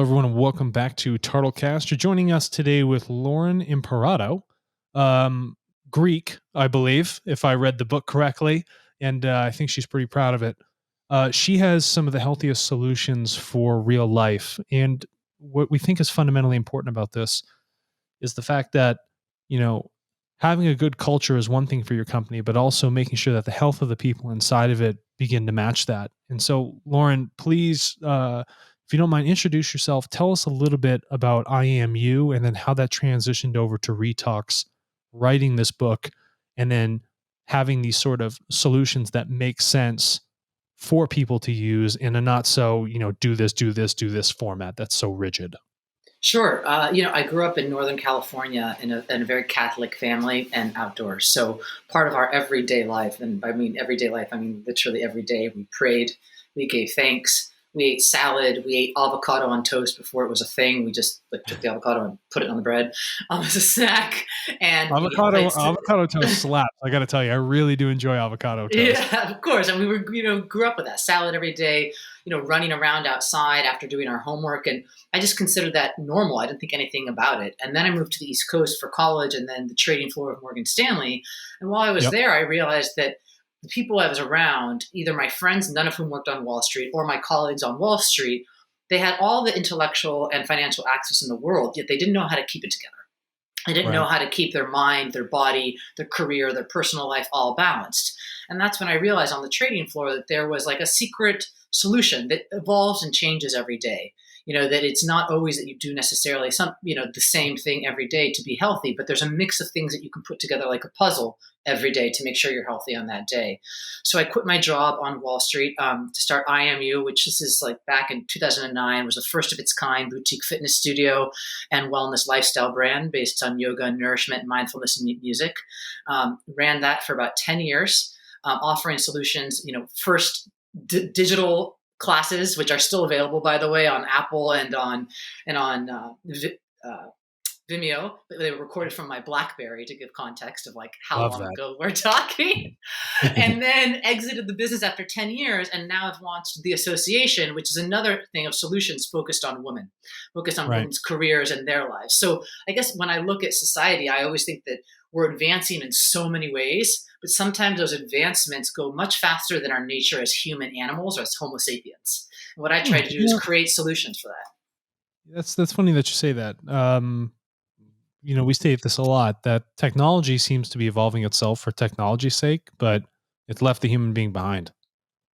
everyone, and welcome back to TARTLEcast. You're joining us today with Lauren Imparato, Greek, I believe, if I read the book correctly, and I think she's pretty proud of it. She has some of the healthiest solutions for real life, and what we think is fundamentally important about this is the fact that, you know, having a good culture is one thing for your company, but also making sure that the health of the people inside of it begin to match that. And so, Lauren, please, if you don't mind, introduce yourself. Tell us a little bit about I.AM.YOU and then how that transitioned over to Retox, writing this book, and then having these sort of solutions that make sense for people to use in a not so, do this format that's so rigid. Sure. I grew up in Northern California in a very Catholic family and outdoors. So part of our everyday life, and by everyday life, I mean literally every day, we prayed, we gave thanks, we ate salad, we ate avocado on toast before it was a thing. We just took the avocado and put it on the bread as a snack. And avocado toast slaps. I got to tell you, I really do enjoy avocado toast. Yeah, of course. And we grew up with that salad every day, running around outside after doing our homework. And I just considered that normal. I didn't think anything about it. And then I moved to the East Coast for college and then the trading floor of Morgan Stanley. And while I was there, I realized that the people I was around, either my friends, none of whom worked on Wall Street, or my colleagues on Wall Street, they had all the intellectual and financial access in the world, yet they didn't know how to keep it together. They didn't know how to keep their mind, their body, their career, their personal life all balanced. And that's when I realized on the trading floor that there was like a secret solution that evolves and changes every day. That it's not always that you do necessarily the same thing every day to be healthy, but there's a mix of things that you can put together like a puzzle every day to make sure you're healthy on that day. So I quit my job on Wall Street to start I.AM.YOU, which this is like back in 2009, was the first of its kind boutique fitness studio and wellness lifestyle brand based on yoga, nourishment, mindfulness, and music. Ran that for about 10 years, offering solutions, first digital classes, which are still available, by the way, on Apple and on Vimeo. They were recorded from my BlackBerry to give context of like how long ago we're talking. And then exited the business after 10 years, and now I've launched the association, which is another thing of solutions focused on women, focused on women's careers and their lives. So I guess when I look at society, I always think that we're advancing in so many ways, but sometimes those advancements go much faster than our nature as human animals or as Homo sapiens. And what I try to do is create solutions for that. That's funny that you say that. We state this a lot, that technology seems to be evolving itself for technology's sake, but it's left the human being behind.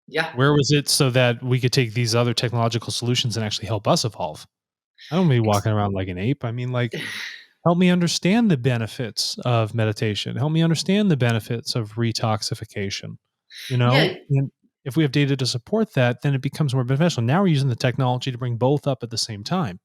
Yeah. Where was it so that we could take these other technological solutions and actually help us evolve? I don't mean walking around like an ape. I mean, like, help me understand the benefits of meditation. Help me understand the benefits of retoxification. And if we have data to support that, then it becomes more beneficial. Now we're using the technology to bring both up at the same time.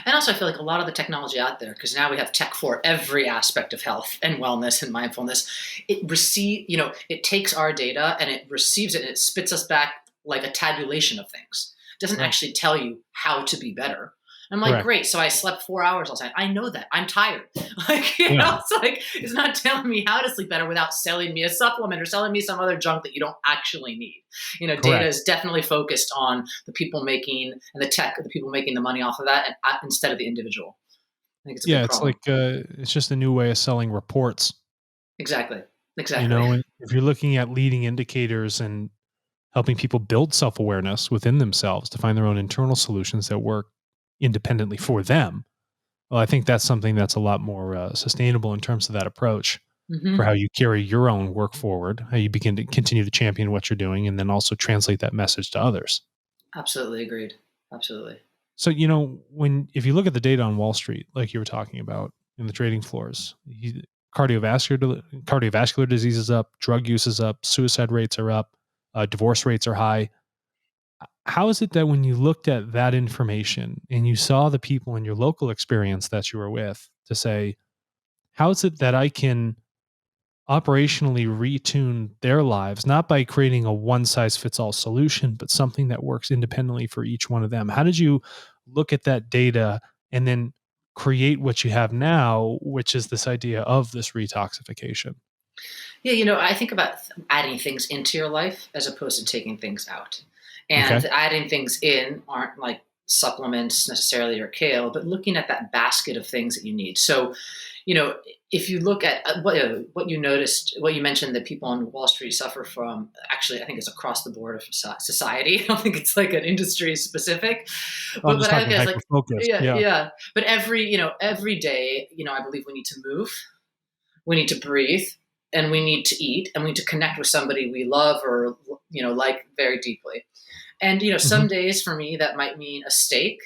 And also, I feel like a lot of the technology out there, because now we have tech for every aspect of health and wellness and mindfulness. It takes our data and it receives it and it spits us back like a tabulation of things. It doesn't actually tell you how to be better. I'm like, great. So I slept 4 hours last night. I know that. I'm tired. It's not telling me how to sleep better without selling me a supplement or selling me some other junk that you don't actually need. Data is definitely focused on the people making and the tech, the people making the money off of that, instead of the individual. I think it's a big problem. It's like it's just a new way of selling reports. Exactly. And if you're looking at leading indicators and helping people build self-awareness within themselves to find their own internal solutions that work independently for them, well, I think that's something that's a lot more sustainable in terms of that approach for how you carry your own work forward, how you begin to continue to champion what you're doing, and then also translate that message to others. Absolutely agreed. Absolutely. So, if you look at the data on Wall Street, like you were talking about in the trading floors, cardiovascular disease is up, drug use is up, suicide rates are up, divorce rates are high. How is it that when you looked at that information and you saw the people in your local experience that you were with to say, how is it that I can operationally retune their lives, not by creating a one-size-fits-all solution, but something that works independently for each one of them? How did you look at that data and then create what you have now, which is this idea of this retoxification? Yeah, I think about adding things into your life as opposed to taking things out. And adding things in aren't like supplements necessarily or kale, but looking at that basket of things that you need. So, you know, if you look at what you noticed, what you mentioned that people on Wall Street suffer from, actually, I think it's across the board of society. I don't think it's like an industry specific, I'm but just I look talking at it as hyper like, focused. yeah, Yeah. yeah. But every day, I believe we need to move, we need to breathe, and we need to eat, and we need to connect with somebody we love or, like very deeply. And, Hmm. some days for me, that might mean a steak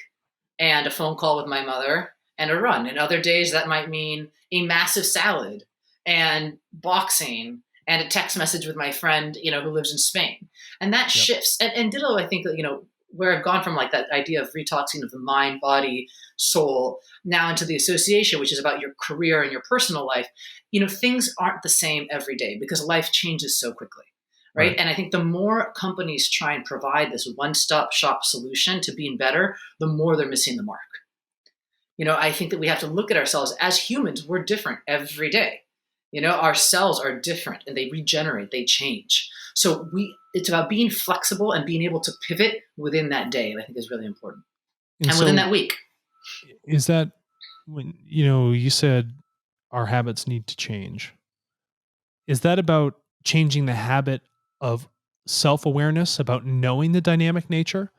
and a phone call with my mother and a run. And other days that might mean a massive salad and boxing and a text message with my friend, who lives in Spain. And that Yep. shifts. And ditto, I think that, where I've gone from like that idea of retoxing of the mind, body, soul, now into the association, which is about your career and your personal life, things aren't the same every day because life changes so quickly. Right. Right. And I think the more companies try and provide this one stop shop solution to being better, the more they're missing the mark. I think that we have to look at ourselves as humans. We're different every day. Our cells are different and they regenerate, they change. So it's about being flexible and being able to pivot within that day. I think is really important. And And within so that week. is that when, you said our habits need to change? Is that about changing the habit of self-awareness, about knowing the dynamic nature?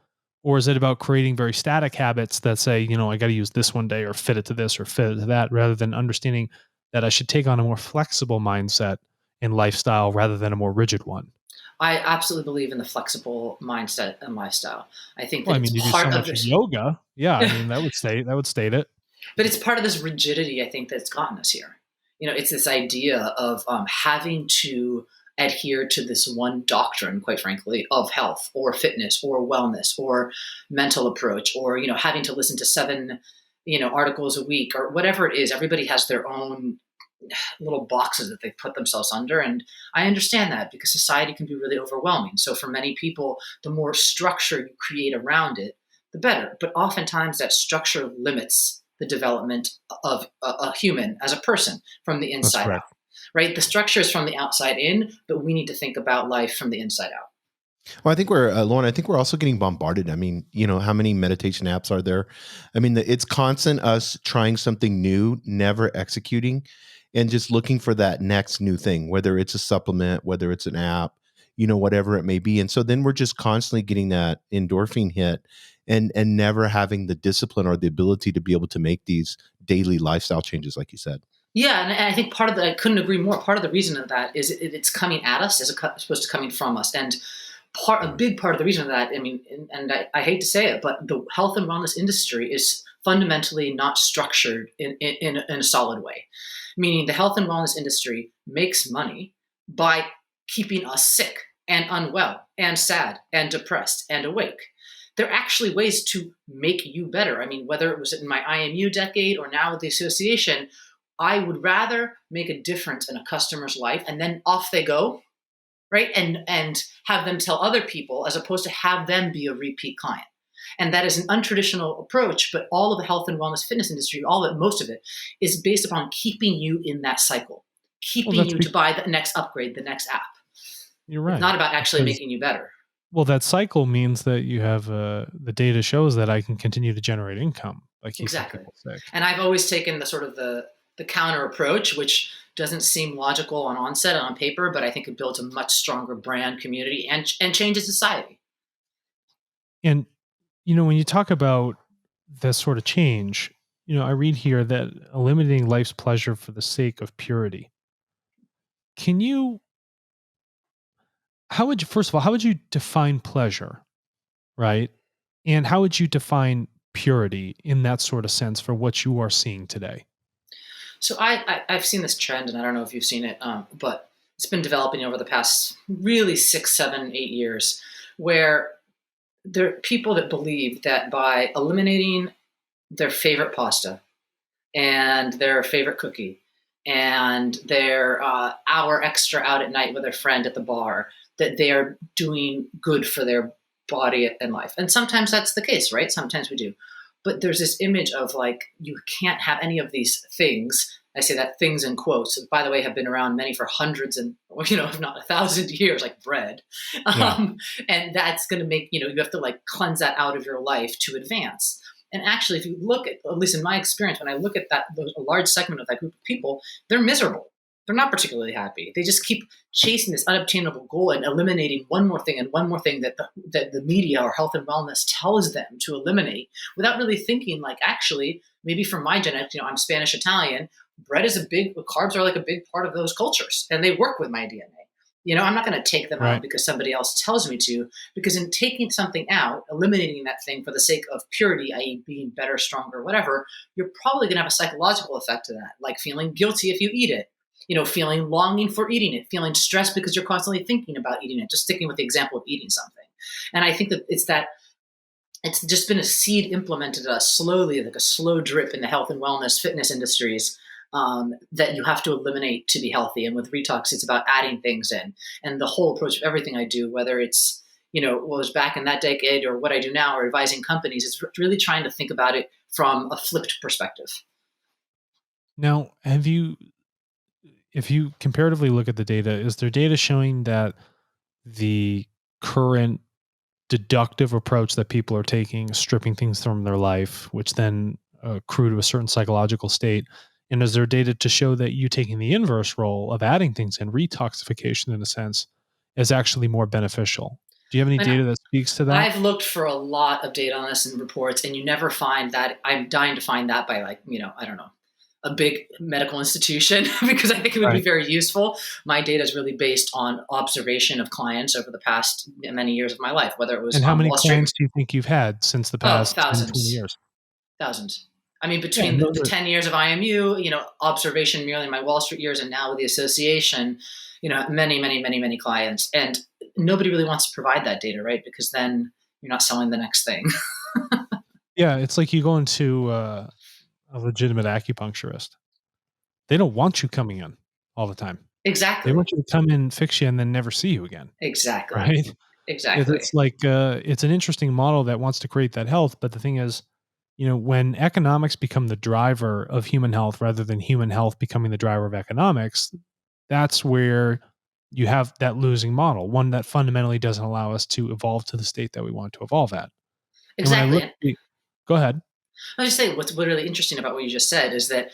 Or is it about creating very static habits that say, I got to use this one day or fit it to this or fit it to that, rather than understanding that I should take on a more flexible mindset and lifestyle rather than a more rigid one? I absolutely believe in the flexible mindset and lifestyle. I think Well, that I it's mean, you do so part of much this. yoga. Yeah, I mean, that would state it. But it's part of this rigidity, I think, that's gotten us here. It's this idea of having to adhere to this one doctrine, quite frankly, of health or fitness or wellness or mental approach, or having to listen to 7 articles a week or whatever it is. Everybody has their own little boxes that they put themselves under, and I understand that because society can be really overwhelming. So for many people, the more structure you create around it, the better. But oftentimes that structure limits the development of a human as a person from the That's inside out. correct. Right? The structure is from the outside in, but we need to think about life from the inside out. Well, I think Lauren, I think we're also getting bombarded. I mean, how many meditation apps are there? I mean, it's constant us trying something new, never executing, and just looking for that next new thing, whether it's a supplement, whether it's an app, whatever it may be. And so then we're just constantly getting that endorphin hit and never having the discipline or the ability to be able to make these daily lifestyle changes, like you said. Yeah, and I think part of I couldn't agree more. Part of the reason of that is it's coming at us as opposed to coming from us. And a big part of the reason of that, I mean, and I hate to say it, but the health and wellness industry is fundamentally not structured in a solid way. Meaning the health and wellness industry makes money by keeping us sick and unwell and sad and depressed and awake. There are actually ways to make you better. I mean, whether it was in my I.AM.YOU decade or now with the association, I would rather make a difference in a customer's life and then off they go, right? And have them tell other people as opposed to have them be a repeat client. And that is an untraditional approach, but all of the health and wellness fitness industry, all of it, most of it, is based upon keeping you in that cycle, Well, keeping you to buy the next upgrade, the next app. you're It's not right. about actually Because making you better. well, that cycle means that you have the data shows that I can continue to generate income by keeping Exactly. people sick. And I've always taken the sort of the counter approach, which doesn't seem logical on onset and on paper, but I think it builds a much stronger brand community and changes society. And when you talk about this sort of change, I read here that eliminating life's pleasure for the sake of purity. Can you how would you first of all, how would you define pleasure, right? And how would you define purity in that sort of sense for what you are seeing today? So I've seen this trend, and I don't know if you've seen it, but it's been developing over the past really 6, 7, 8 years, where there are people that believe that by eliminating their favorite pasta and their favorite cookie and their hour extra out at night with a friend at the bar, that they are doing good for their body and life. And sometimes that's the case, right? Sometimes we do. But there's this image of like, you can't have any of these things. I say that things in quotes, by the way, have been around many for hundreds and or, if not 1,000 years, like bread. Yeah. And that's going to make, you have to like cleanse that out of your life to advance. And actually, if you look at least in my experience, when I look at a large segment of that group of people, they're miserable. They're not particularly happy. They just keep chasing this unobtainable goal and eliminating one more thing and one more thing that the media or health and wellness tells them to eliminate, without really thinking like, actually, maybe from my genetics, I'm Spanish Italian. Carbs are like a big part of those cultures, and they work with my DNA. I'm not going to take them Right. out because somebody else tells me to, because in taking something out, eliminating that thing for the sake of purity, i.e. being better, stronger, whatever, you're probably going to have a psychological effect to that, like feeling guilty if you eat it, feeling longing for eating it, feeling stressed because you're constantly thinking about eating it, just sticking with the example of eating something. And I think that it's just been a seed implemented slowly, like a slow drip in the health and wellness fitness industries, that you have to eliminate to be healthy. And with Retox, it's about adding things in. And the whole approach of everything I do, whether it's, what was back in that decade or what I do now or advising companies, is really trying to think about it from a flipped perspective. Now, if you comparatively look at the data, is there data showing that the current deductive approach that people are taking, stripping things from their life, which then accrue to a certain psychological state? And is there data to show that you taking the inverse role of adding things in, retoxification in a sense, is actually more beneficial? Do you have any And data that speaks to that? I've looked for a lot of data on this and reports, and you never find that. I'm dying to find that by I don't know, a big medical institution, because I think it would be very useful. My data is really based on observation of clients over the past many years of my life, whether it was And how many Wall Street. clients do you think you've had since the past 10, 20 thousands. years? Thousands. I mean, between the 10 years of I.AM.YOU, observation merely in my Wall Street years, and now with the association, many, many, many, many clients. And nobody really wants to provide that data, right? Because then you're not selling the next thing. Yeah, it's like you go into a legitimate acupuncturist. They don't want you coming in all the time. Exactly. They want you to come in, fix you, and then never see you again. Exactly. Right? Exactly. It's like, it's an interesting model that wants to create that health. But the thing is, when economics become the driver of human health rather than human health becoming the driver of economics, that's where you have that losing model, one that fundamentally doesn't allow us to evolve to the state that we want to evolve at. Exactly. Go ahead. I was just saying, what's really interesting about what you just said is that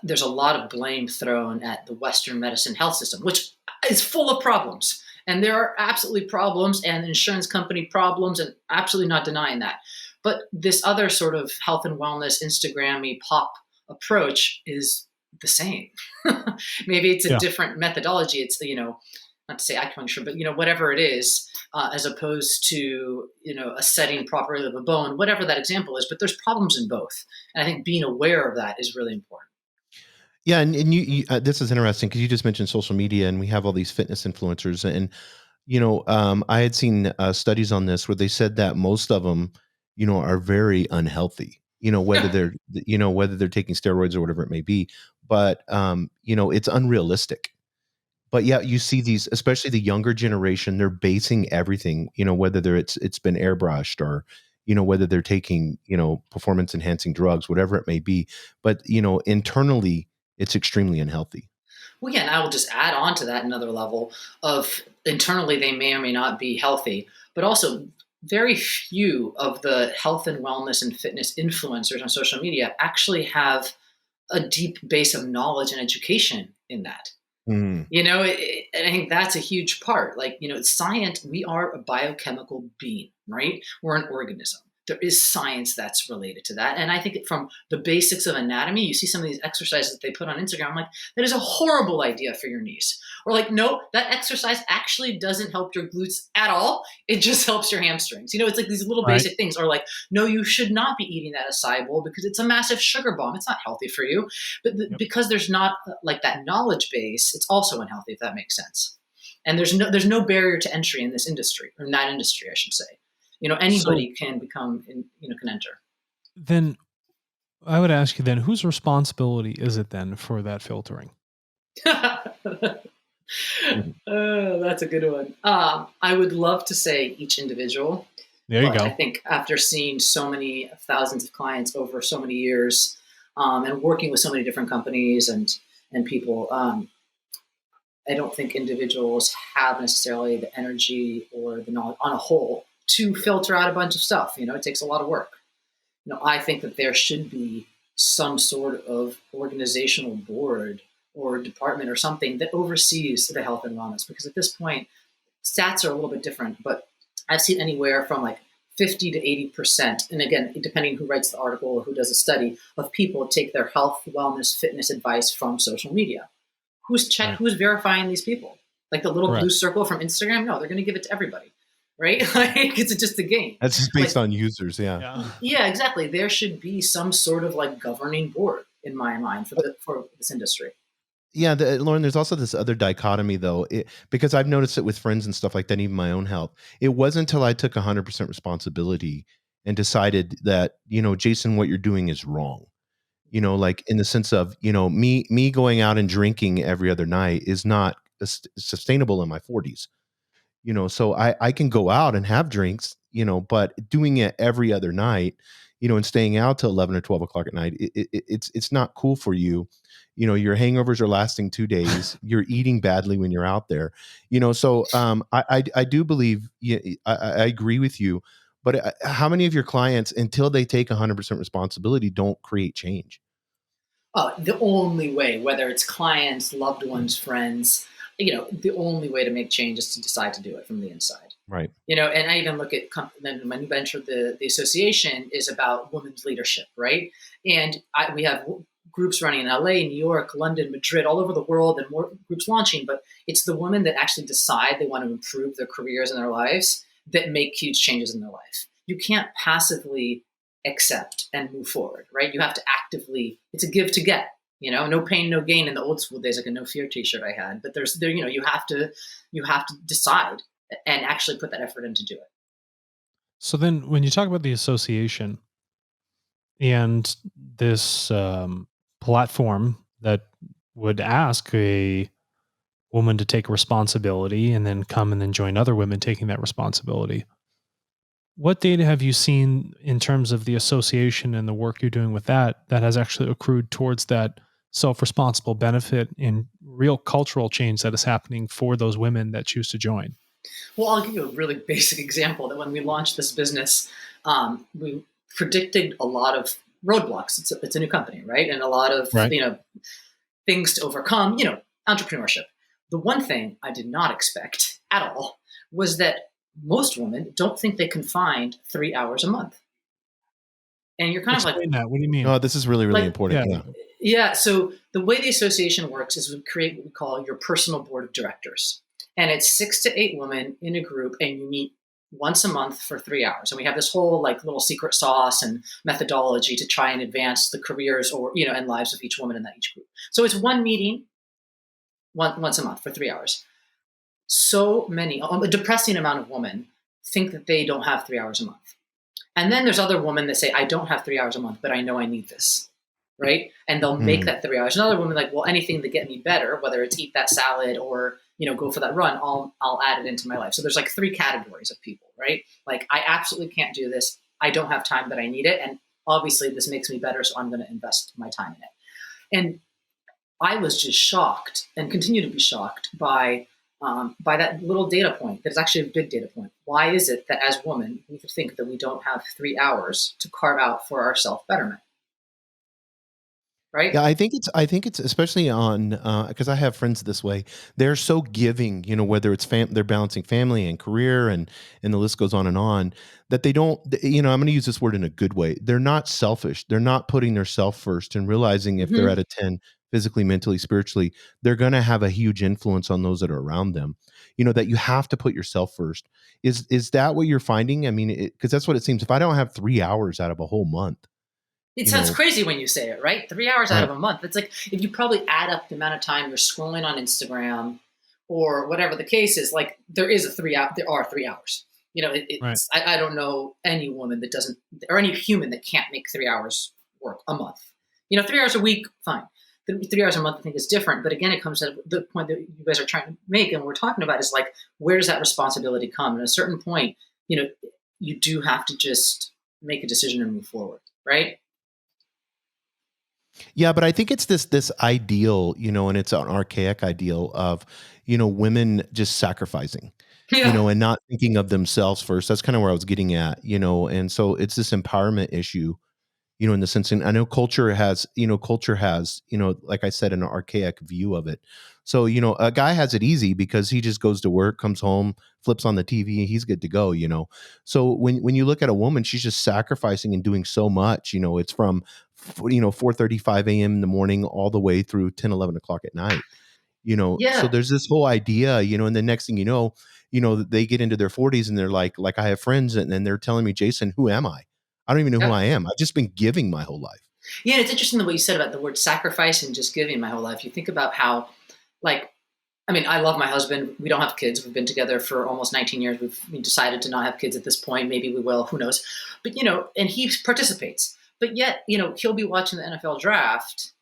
there's a lot of blame thrown at the Western medicine health system, which is full of problems. And there are absolutely problems and insurance company problems, and absolutely not denying that. But this other sort of health and wellness Instagram-y pop approach is the same. Maybe it's a different methodology. It's, not to say acupuncture, but, whatever it is, as opposed to, a setting properly of a bone, whatever that example is. But there's problems in both. And I think being aware of that is really important. Yeah, and you this is interesting because you just mentioned social media, and we have all these fitness influencers, and I had seen studies on this where they said that most of them, are very unhealthy. Whether they're taking steroids or whatever it may be, but it's unrealistic. But yeah, you see these, especially the younger generation, they're basing everything, whether it's been airbrushed or whether they're taking performance enhancing drugs, whatever it may be. But internally, it's extremely unhealthy. Well, yeah, and I will just add on to that another level of internally they may or may not be healthy, but also very few of the health and wellness and fitness influencers on social media actually have a deep base of knowledge and education in that. Mm. And I think that's a huge part. Like, science, we are a biochemical being, right? We're an organism. There is science that's related to that. And I think from the basics of anatomy, you see some of these exercises that they put on Instagram. I'm like, that is a horrible idea for your knees. Or like, no, that exercise actually doesn't help your glutes at all. It just helps your hamstrings. It's like these little basic things. Or like, no, you should not be eating that acai bowl because it's a massive sugar bomb. It's not healthy for you. But because there's not like that knowledge base, it's also unhealthy, if that makes sense. And there's no barrier to entry in this industry, or in that industry, I should say. Anybody can become, can enter. Then I would ask you then, whose responsibility is it then for that filtering? That's a good one. I would love to say each individual. There you go. I think after seeing so many thousands of clients over so many years, and working with so many different companies and people, I don't think individuals have necessarily the energy or the knowledge on a whole to filter out a bunch of stuff. It takes a lot of work. I think that there should be some sort of organizational board or department or something that oversees the health and wellness, because at this point, stats are a little bit different, but I've seen anywhere from like 50 to 80%. And again, depending who writes the article or who does the study, of people take their health, wellness, fitness advice from social media. Who's verifying these people? Like the little blue circle from Instagram? No, they're going to give it to everybody, right? Like it's just a game. That's just based on users. Yeah, exactly. There should be some sort of like governing board in my mind for this industry. Yeah, Lauren, there's also this other dichotomy, though, because I've noticed it with friends and stuff like that, even my own health. It wasn't until I took 100% responsibility and decided that, Jason, what you're doing is wrong. Like in the sense of, me going out and drinking every other night is not sustainable in my 40s. So I can go out and have drinks, but doing it every other night, and staying out till 11 or 12 o'clock at night, it's not cool for you. Your hangovers are lasting 2 days. You're eating badly when you're out there, so I do believe, I agree with you, but how many of your clients, until they take 100% responsibility, don't create change? The only way, whether it's clients, loved ones, friends, the only way to make change is to decide to do it from the inside. Right. And I even look at my new venture, the association is about women's leadership, right? And we have groups running in LA, New York, London, Madrid, all over the world, and more groups launching. But it's the women that actually decide they want to improve their careers and their lives that make huge changes in their life. You can't passively accept and move forward, right? You have to actively, it's a give to get, no pain, no gain in the old school days, like a no fear t-shirt I had, but you have to decide and actually put that effort in to do it. So then when you talk about the association and this platform that would ask a woman to take responsibility and then come and then join other women taking that responsibility, what data have you seen in terms of the association and the work you're doing with that has actually accrued towards that self-responsible benefit and real cultural change that is happening for those women that choose to join? Well, I'll give you a really basic example that when we launched this business, we predicted a lot of roadblocks. It's a new company, right? And a lot of, things to overcome, entrepreneurship. The one thing I did not expect at all was that most women don't think they can find 3 hours a month. And you're kind Explain of like, that. What do you mean? Oh, this is really, really important. Yeah. So the way the association works is we create what we call your personal board of directors. And it's 6 to 8 women in a group, and you meet once a month for 3 hours. And we have this whole like little secret sauce and methodology to try and advance the careers or, and lives of each woman in that each group. So it's one meeting once a month for 3 hours. So many, a depressing amount of women think that they don't have 3 hours a month. And then there's other women that say, I don't have 3 hours a month, but I know I need this. Right. And they'll make that 3 hours. Another woman like, well, anything to get me better, whether it's eat that salad or, go for that run, I'll add it into my life. So there's like 3 categories of people, right? Like, I absolutely can't do this. I don't have time, but I need it. And obviously this makes me better. So I'm going to invest my time in it. And I was just shocked and continue to be shocked by that little data point. That is actually a big data point. Why is it that as women, we think that we don't have 3 hours to carve out for our self-betterment? Right? Yeah, I think it's especially on because I have friends this way. They're so giving, whether it's they're balancing family and career and the list goes on, that they don't, I'm going to use this word in a good way. They're not selfish. They're not putting their self first and realizing if they're at a 10 physically, mentally, spiritually, they're going to have a huge influence on those that are around them. That you have to put yourself first. Is that what you're finding? I mean, because that's what it seems. If I don't have 3 hours out of a whole month, it sounds crazy when you say it, right? 3 hours out of a month. It's like if you probably add up the amount of time you're scrolling on Instagram or whatever the case is, like there are 3 hours. It's I don't know any woman that doesn't, or any human that can't make 3 hours work a month. 3 hours a week, fine. 3 hours a month, I think, is different. But again, it comes to the point that you guys are trying to make, and we're talking about is like, where does that responsibility come? And at a certain point, you do have to just make a decision and move forward, right? Yeah, but I think it's this ideal, and it's an archaic ideal of, women just sacrificing, Yeah. and not thinking of themselves first. That's kind of where I was getting at, and so it's this empowerment issue, in the sense, and I know culture has, like I said, an archaic view of it. So, a guy has it easy because he just goes to work, comes home, flips on the TV, and he's good to go. So when you look at a woman, she's just sacrificing and doing so much, it's from 4:35 a.m. in the morning all the way through 10, 11 o'clock at night. So Yeah. there's this whole idea, and the next thing they get into their 40s and they're like I have friends and they're telling me, Jason, who am I? I don't even know who Yep. I am. I've just been giving my whole life. Yeah, it's interesting the way you said about the word sacrifice and just giving my whole life. You think about how, like, I mean, I love my husband. We don't have kids. We've been together for almost 19 years. We decided to not have kids at this point. Maybe we will. Who knows? But, and he participates. But yet, he'll be watching the NFL draft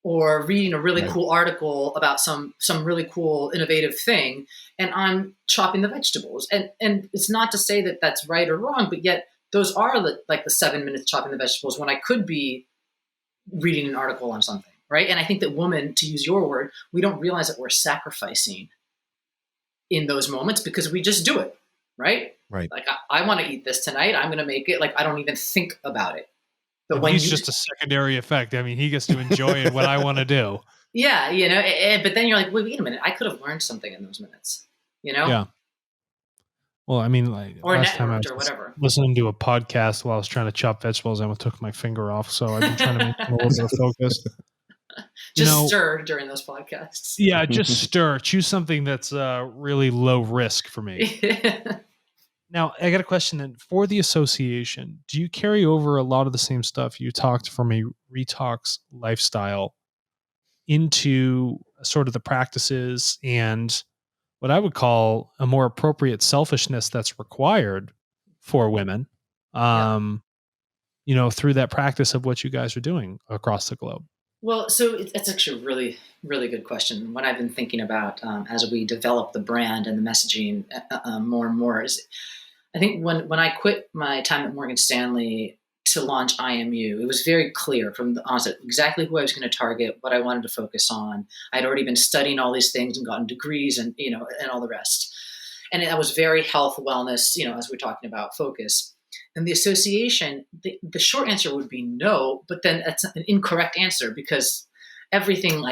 or reading a really Right. cool article about some really cool innovative thing, and I'm chopping the vegetables. And it's not to say that that's right or wrong, but yet those are like the 7 minutes chopping the vegetables when I could be reading an article on something, right? And I think that women, to use your word, we don't realize that we're sacrificing in those moments because we just do it, right? Right. Like, I want to eat this tonight. I'm going to make it. Like, I don't even think about it. But And when he's you, just a secondary effect. I mean, he gets to enjoy it what I want to do. yeah, but then you're like, wait a minute. I could have learned something in those minutes, Yeah. Well, I mean, like or last time I networked was or whatever. listening to a podcast while I was trying to chop vegetables, I took my finger off. So I've been trying to maintain a little bit of focus. You Just know, stir during those podcasts. yeah, just stir. Choose something that's really low risk for me. Now, I got a question then. For the association, do you carry over a lot of the same stuff you talked from a Retox lifestyle into sort of the practices and what I would call a more appropriate selfishness that's required for women, Yep. um, through that practice of what you guys are doing across the globe? Well, so it's actually a really, really good question. What I've been thinking about as we develop the brand and the messaging more and more is, I think when I quit my time at Morgan Stanley to launch I.AM.YOU, it was very clear from the onset exactly who I was going to target, what I wanted to focus on. I'd already been studying all these things and gotten degrees and and all the rest. And that was very health, wellness, as we're talking about focus. And the association, the short answer would be no, but then that's an incorrect answer because everything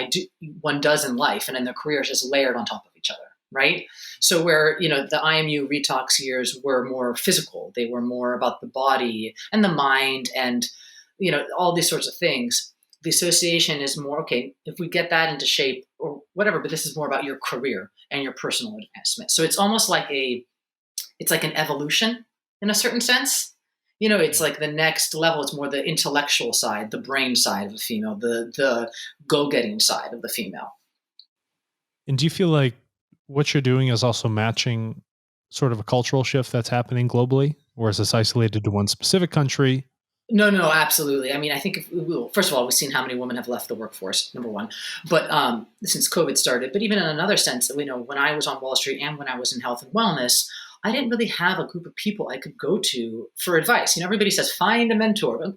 one does in life and in their careers is layered on top of each other, right? So where, the I.AM.YOU Retox years were more physical, they were more about the body and the mind and, all these sorts of things. The association is more, okay, if we get that into shape or whatever, but this is more about your career and your personal advancement. So it's almost like it's like an evolution in a certain sense. It's Yeah. like the next level. It's more the intellectual side, the brain side of the female, the go-getting side of the female. And do you feel like what you're doing is also matching sort of a cultural shift that's happening globally, or is this isolated to one specific country? No, no, absolutely. I mean, I think first of all, we've seen how many women have left the workforce, number one, but since COVID started. But even in another sense, when I was on Wall Street and when I was in health and wellness, I didn't really have a group of people I could go to for advice. Everybody says find a mentor, but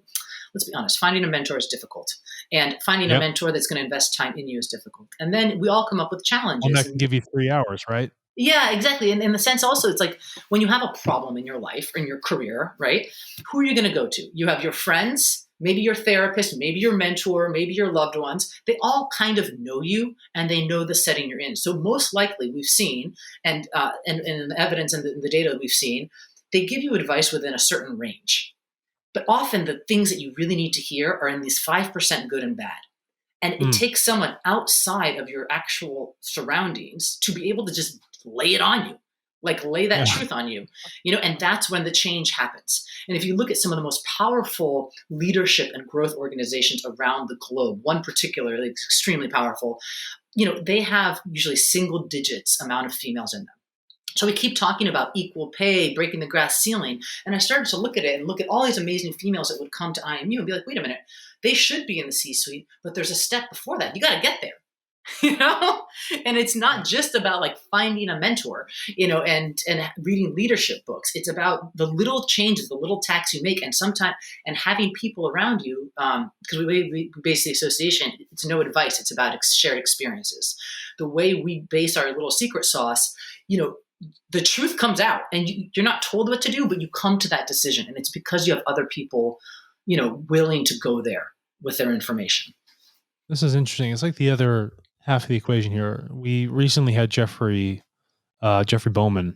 let's be honest, finding a mentor is difficult, and finding a Yep. mentor that's going to invest time in you is difficult. And then we all come up with One challenges. that can give you 3 hours, right? Yeah, exactly. And in the sense also, it's like when you have a problem in your life or in your career, right? Who are you going to go to? You have your friends, maybe your therapist, maybe your mentor, maybe your loved ones. They all kind of know you and they know the setting you're in. So most likely we've seen, and the evidence and the data that we've seen, they give you advice within a certain range. But often the things that you really need to hear are in these 5% good and bad. And it Mm. takes someone outside of your actual surroundings to be able to just lay it on you, like lay that Yeah. truth on you, and that's when the change happens. And if you look at some of the most powerful leadership and growth organizations around the globe, one particularly extremely powerful, they have usually single digits amount of females in them. So we keep talking about equal pay, breaking the glass ceiling. And I started to look at it and look at all these amazing females that would come to I.AM.YOU and be like, wait a minute, they should be in the C-suite, but there's a step before that. You got to get there. And it's not just about like finding a mentor, and reading leadership books. It's about the little changes, the little tacks you make, and sometimes, and having people around you, because we base the association, it's no advice, it's about shared experiences. The way we base our little secret sauce, the truth comes out, and you're not told what to do, but you come to that decision, and it's because you have other people willing to go there with their information. This is interesting. It's like the other half of the equation here. We recently had Jeffrey Bowman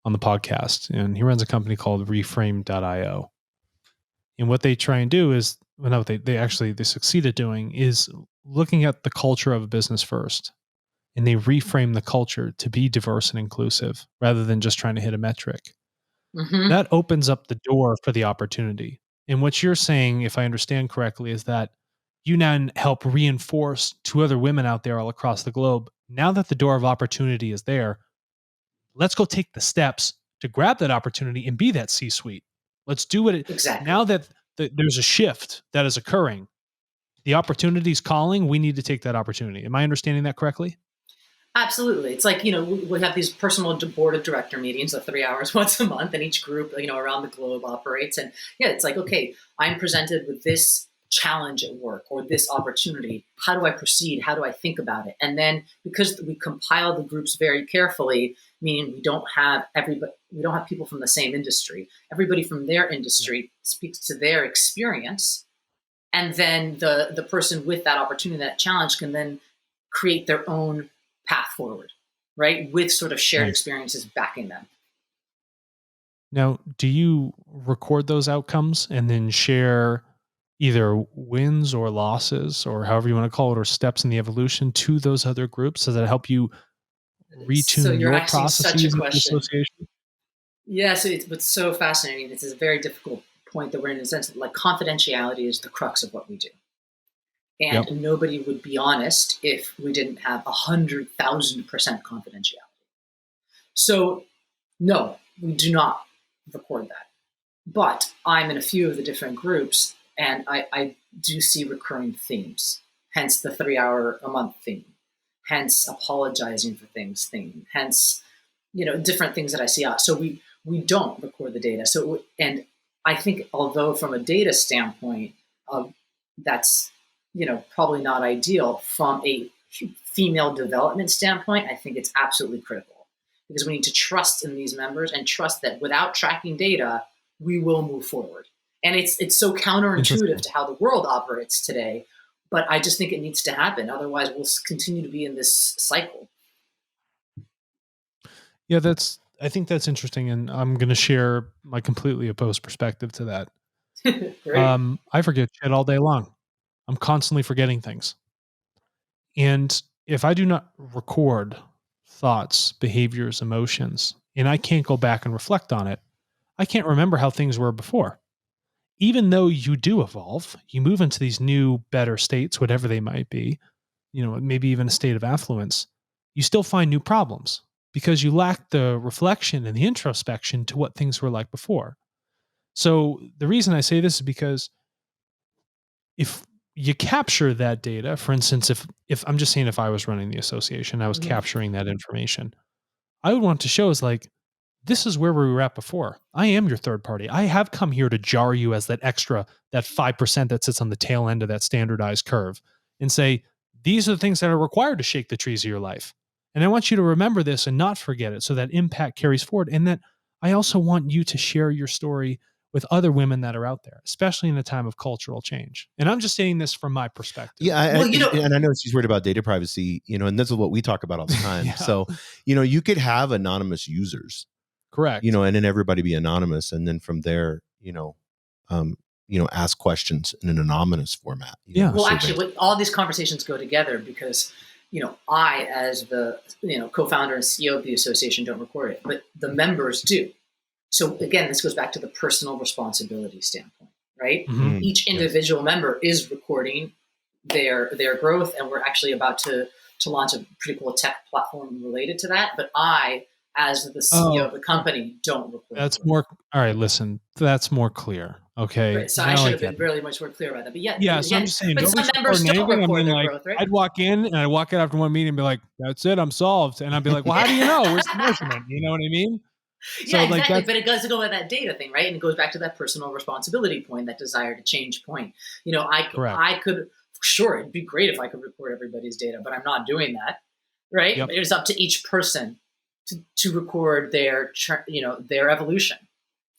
on the podcast, and he runs a company called Reframe.io. And what they try and do is, they succeed at doing is looking at the culture of a business first, and they reframe the culture to be diverse and inclusive rather than just trying to hit a metric. Mm-hmm. That opens up the door for the opportunity. And what you're saying, if I understand correctly, is that you now help reinforce to other women out there all across the globe. Now that the door of opportunity is there, let's go take the steps to grab that opportunity and be that C-suite. Let's do it. Exactly. Now that there's a shift that is occurring, the opportunity is calling. We need to take that opportunity. Am I understanding that correctly? Absolutely. It's like, we have these personal board of director meetings of 3 hours once a month, and each group, around the globe operates. And it's like, okay, I'm presented with this challenge at work or this opportunity. How do I proceed? How do I think about it? And then, because we compile the groups very carefully, meaning we don't have people from the same industry. Everybody from their industry speaks to their experience. And then the person with that opportunity, that challenge, can then create their own path forward, right? With sort of shared experiences backing them. Now, do you record those outcomes and then share either wins or losses, or however you want to call it, or steps in the evolution to those other groups? Does that help you retune your processes of the association? Yeah, so what's so fascinating, it's a very difficult point that we're in a sense that, like, confidentiality is the crux of what we do. And nobody would be honest if we didn't have 100,000% confidentiality. So no, we do not record that. But I'm in a few of the different groups, and I do see recurring themes, hence the 3 hour a month theme, hence apologizing for things theme, hence, different things that I see out. So we don't record the data. So, and I think, although from a data standpoint, that's, probably not ideal, from a female development standpoint, I think it's absolutely critical, because we need to trust in these members and trust that without tracking data, we will move forward. And it's so counterintuitive to how the world operates today, but I just think it needs to happen. Otherwise, we'll continue to be in this cycle. Yeah, I think that's interesting, and I'm going to share my completely opposed perspective to that. I forget shit all day long. I'm constantly forgetting things. And if I do not record thoughts, behaviors, emotions, and I can't go back and reflect on it, I can't remember how things were before. Even though you do evolve, you move into these new, better states, whatever they might be, maybe even a state of affluence, you still find new problems because you lack the reflection and the introspection to what things were like before. So the reason I say this is because if you capture that data, for instance, if I'm just saying, if I was running the association, I was capturing that information, I would want to show is like, this is where we were at before. I am your third party. I have come here to jar you as that extra, that 5% that sits on the tail end of that standardized curve, and say, these are the things that are required to shake the trees of your life. And I want you to remember this and not forget it, so that impact carries forward. And that I also want you to share your story with other women that are out there, especially in a time of cultural change. And I'm just saying this from my perspective. Yeah, and I know she's worried about data privacy, and this is what we talk about all the time. So, you could have anonymous users. Correct. And then everybody be anonymous. And then from there, ask questions in an anonymous format. Well, actually, all these conversations go together because, I, as the, co-founder and CEO of the association, don't record it, but the members do. So again, this goes back to the personal responsibility standpoint, right? Mm-hmm. Each individual member is recording their growth, and we're actually about to launch a pretty cool tech platform related to that. But I, as the CEO of the company, don't record. That's more. All right, listen, that's more clear. Okay. Right. So I Now should I have get been it. really much more clear about that. But yet Yeah. So I'm again, just saying, but some nobody's members recording still anything. I report mean, their like, growth, right? I'd walk in and I'd walk out after one meeting and be like, that's it. I'm solved. And I'd be like, well, how do you know? Where's the measurement? You know what I mean? So Yeah, like exactly. that's But it does go with that data thing, right? And it goes back to that personal responsibility point, that desire to change point. correct. I could, sure, it'd be great if I could record everybody's data, but I'm not doing that, right? Yep. It was up to each person to record their evolution.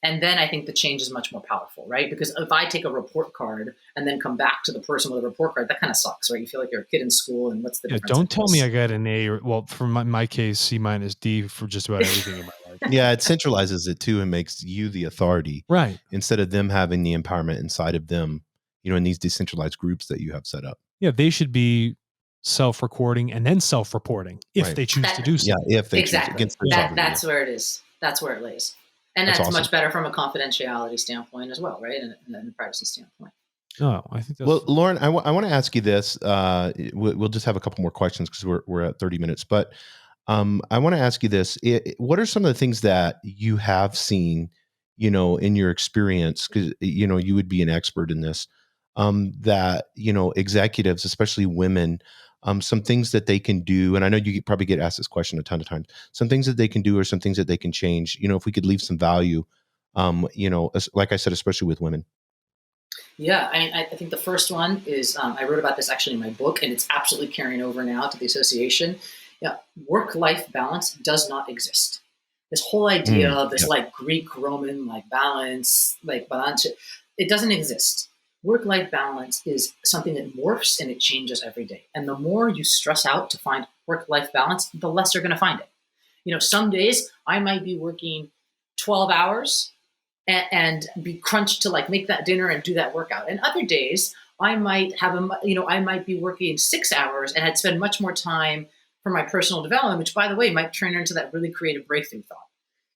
And then I think the change is much more powerful, right? Because if I take a report card and then come back to the person with a report card, that kind of sucks, right? You feel like you're a kid in school, and what's the Yeah. difference? Don't tell me I got an A or, well, for my case, C minus D for just about everything in my life. Yeah, it centralizes it too and makes you the authority Right. instead of them having the empowerment inside of them, in these decentralized groups that you have set up. Yeah. They should be self-recording and then self-reporting if Right. they choose to do so. Yeah, if they choose Exactly. against their sovereignty. That's where it is. That's where it lays. And That's that's awesome. much better from a confidentiality standpoint as well, right? And a privacy standpoint. Oh, I think that's Well, Lauren, I want to ask you this. We'll just have a couple more questions because we're at 30 minutes. But I want to ask you this. What are some of the things that you have seen, in your experience? Because, you would be an expert in this, that, executives, especially women, some things that they can do. And I know you probably get asked this question a ton of times. Some things that they can do or some things that they can change, if we could leave some value, like I said, especially with women. Yeah, I think the first one is I wrote about this actually in my book, and it's absolutely carrying over now to the association. Yeah, work-life balance does not exist. This whole idea of this like Greek Roman like balance, it doesn't exist. Work-life balance is something that morphs and it changes every day. And the more you stress out to find work-life balance, the less you're going to find it. Some days I might be working 12 hours and be crunched to like make that dinner and do that workout. And other days I might I might be working 6 hours and I'd spend much more time for my personal development, which by the way, might turn into that really creative breakthrough thought.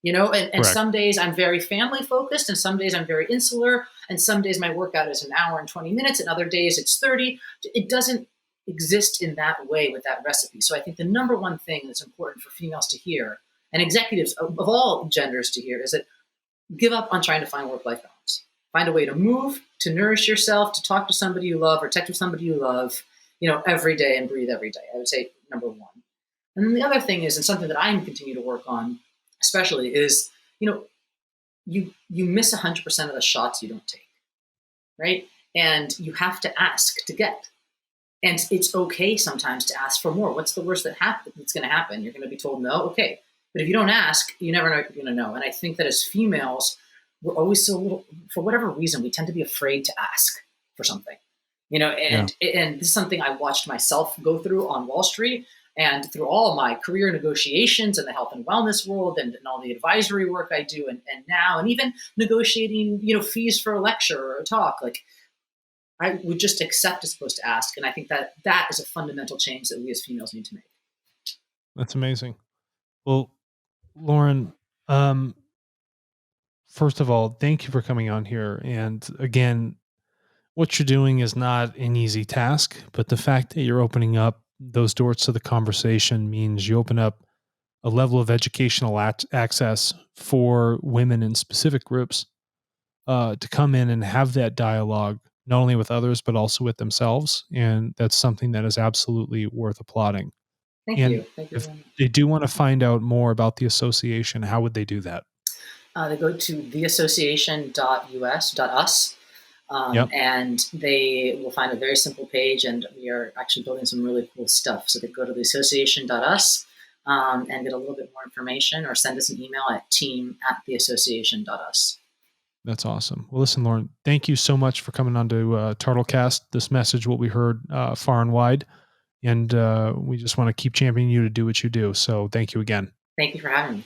And some days I'm very family focused and some days I'm very insular and some days my workout is an hour and 20 minutes and other days it's 30. It doesn't exist in that way with that recipe. So I think the number one thing that's important for females to hear and executives of all genders to hear is that give up on trying to find work-life balance. Find a way to move, to nourish yourself, to talk to somebody you love or text with somebody you love, every day and breathe every day. I would say number one. And then the other thing is, and something that I continue to work on, especially is, you miss 100% of the shots you don't take, right? And you have to ask to get. And it's okay sometimes to ask for more. What's the worst that's going to happen? You're going to be told no? Okay. But if you don't ask, you never know you're going to know. And I think that as females, we're always for whatever reason, we tend to be afraid to ask for something, and this is something I watched myself go through on Wall Street and through all my career negotiations in the health and wellness world and all the advisory work I do and now, and even negotiating, fees for a lecture or a talk, like I would just accept as opposed to ask. And I think that is a fundamental change that we as females need to make. That's amazing. Well, Lauren, first of all, thank you for coming on here. And again, what you're doing is not an easy task, but the fact that you're opening up those doors to the conversation means you open up a level of educational access for women in specific groups to come in and have that dialogue, not only with others, but also with themselves. And that's something that is absolutely worth applauding. Thank And you. Thank you if very much. they do want to find out more about the association, how would they do that? They go to theassociation.us. And they will find a very simple page, and we are actually building some really cool stuff. So they go to theassociation.us and get a little bit more information or send us an email at team@theassociation.us. That's awesome. Well, listen, Lauren, thank you so much for coming on to TARTLEcast. This message will be heard far and wide, and we just want to keep championing you to do what you do. So thank you again. Thank you for having me.